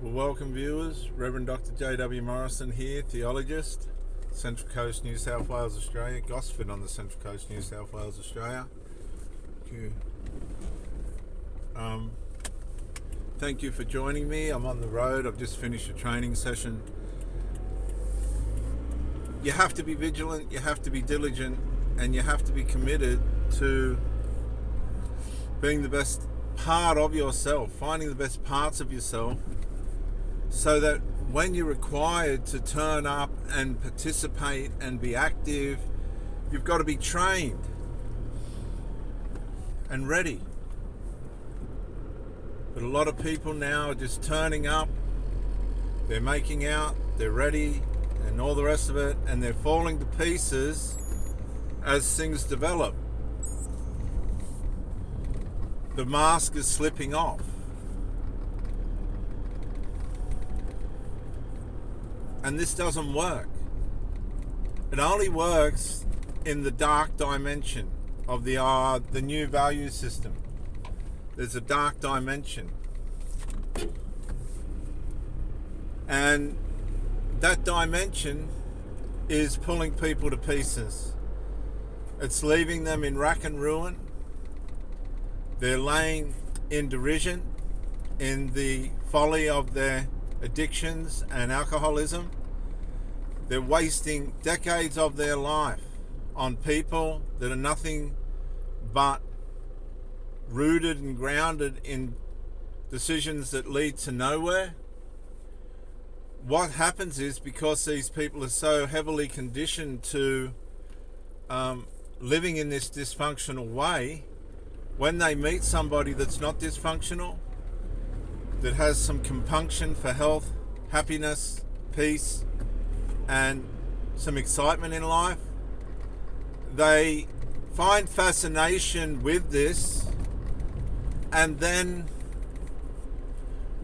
Well, welcome viewers. Reverend Dr. J.W. Morrison here, theologist, Central Coast, New South Wales, Australia. Gosford on the Central Coast, New South Wales, Australia. Thank you for joining me. I'm on the road. I've just finished a training session. You have to be vigilant, you have to be diligent, and you have to be committed to being the best part of yourself, finding the best parts of yourself, so that when you're required to turn up and participate and be active, you've got to be trained and ready. But a lot of people now are just turning up, they're making out, they're ready, and all the rest of it, and they're falling to pieces as things develop. The mask is slipping off. And this doesn't work. It only works in the dark dimension of the new value system. There's a dark dimension. And that dimension is pulling people to pieces. It's leaving them in rack and ruin. They're laying in derision in the folly of their addictions and alcoholism. They're wasting decades of their life on people that are nothing but rooted and grounded in decisions that lead to nowhere. What happens is, because these people are so heavily conditioned to living in this dysfunctional way, when they meet somebody that's not dysfunctional, that has some compunction for health, happiness, peace, and some excitement in life, they find fascination with this, and then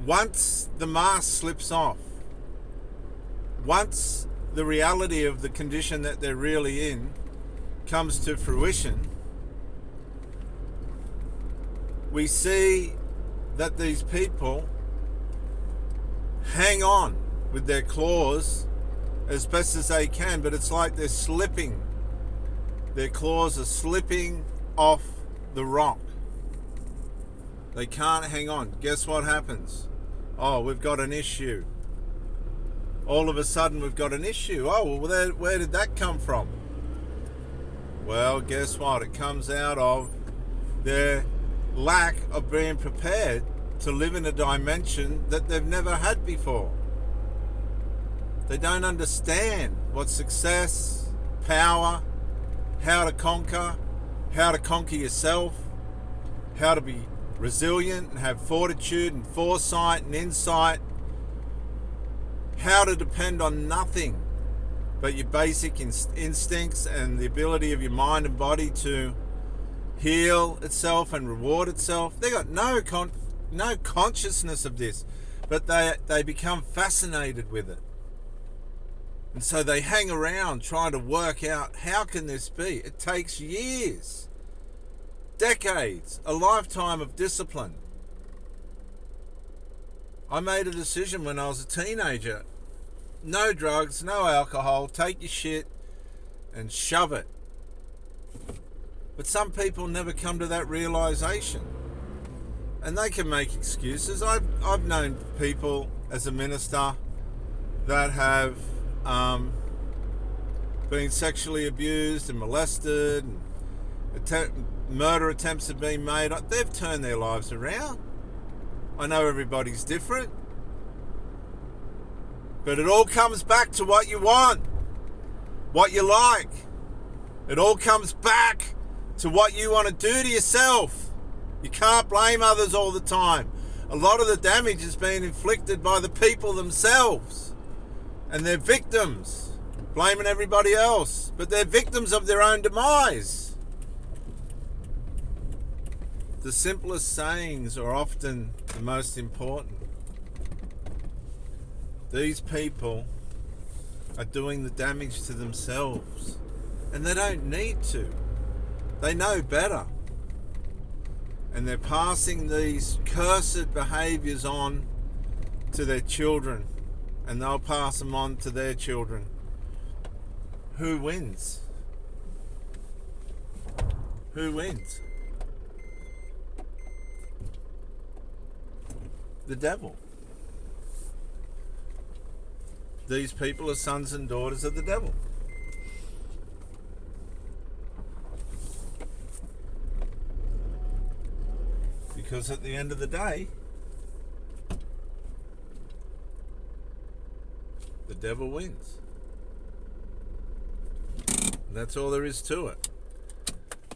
once the mask slips off, once the reality of the condition that they're really in comes to fruition, we see that these people hang on with their claws as best as they can, but it's like they're slipping. Their claws are slipping off the rock. They can't hang on. Guess what happens? Oh, we've got an issue. All of a sudden we've got an issue. Oh, well, where did that come from? Well, guess what? It comes out of their lack of being prepared to live in a dimension that they've never had before. They don't understand what success, power, how to conquer yourself, how to be resilient and have fortitude and foresight and insight, how to depend on nothing but your basic instincts and the ability of your mind and body to heal itself and reward itself. They got no consciousness of this, but they become fascinated with it. And so they hang around trying to work out, how can this be? It takes years, decades, a lifetime of discipline. I made a decision when I was a teenager. No drugs, no alcohol, take your shit and shove it. But some people never come to that realization. And they can make excuses. I've known people as a minister that have been sexually abused and molested, and murder attempts have been made. They've turned their lives around. I know everybody's different, but it all comes back to what you want, what you like. It all comes back to what you want to do to yourself. You can't blame others all the time. A lot of the damage is being inflicted by the people themselves, and they're victims, blaming everybody else, but they're victims of their own demise. The simplest sayings are often the most important. These people are doing the damage to themselves, and they don't need to. They know better. And they're passing these cursed behaviors on to their children, and they'll pass them on to their children. Who wins? Who wins? The devil. These people are sons and daughters of the devil. Because at the end of the day, the devil wins. That's all there is to it.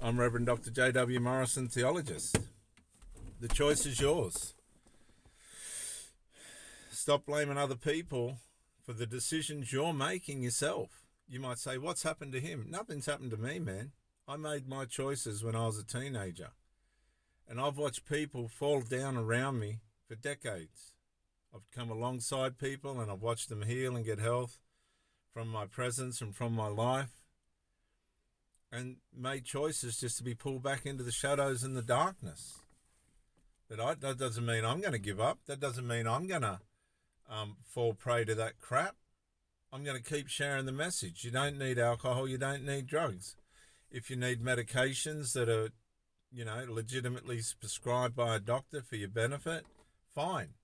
I'm Reverend Dr. J.W. Morrison, theologist. The choice is yours. Stop blaming other people for the decisions you're making yourself. You might say, what's happened to him? Nothing's happened to me, man. I made my choices when I was a teenager. And I've watched people fall down around me for decades. I've come alongside people and I've watched them heal and get health from my presence and from my life. And made choices just to be pulled back into the shadows and the darkness. That doesn't mean I'm going to give up. That doesn't mean I'm going to fall prey to that crap. I'm going to keep sharing the message. You don't need alcohol. You don't need drugs. If you need medications that are, legitimately prescribed by a doctor for your benefit, fine.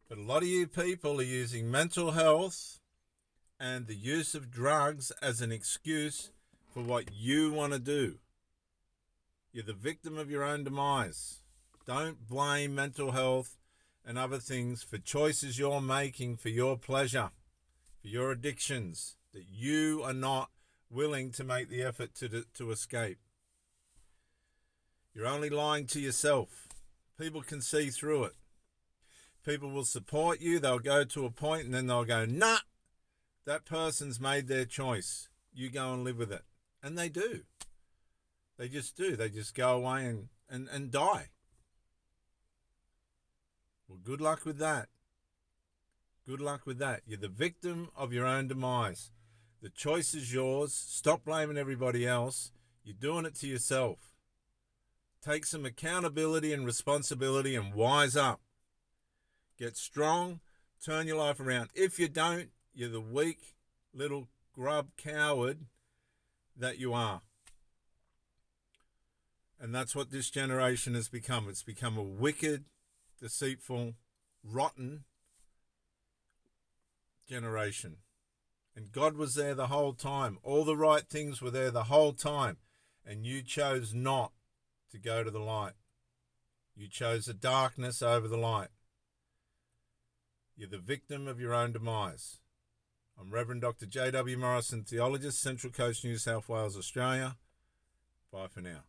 But a lot of you people are using mental health and the use of drugs as an excuse for what you want to do. You're the victim of your own demise. Don't blame mental health and other things for choices you're making for your pleasure, for your addictions, that you are not willing to make the effort to escape. You're only lying to yourself. People can see through it. People will support you. They'll go to a point and then they'll go, nah, that person's made their choice. You go and live with it. And they do. They just do. They just go away and die. Well, good luck with that. Good luck with that. You're the victim of your own demise. The choice is yours. Stop blaming everybody else. You're doing it to yourself. Take some accountability and responsibility and wise up. Get strong. Turn your life around. If you don't, you're the weak little grub coward that you are. And that's what this generation has become. It's become a wicked, deceitful, rotten generation. And God was there the whole time. All the right things were there the whole time. And you chose not to go to the light. You chose the darkness over the light. You're the victim of your own demise. I'm Reverend Dr. J.W. Morrison, theologist, Central Coast, New South Wales, Australia. Bye for now.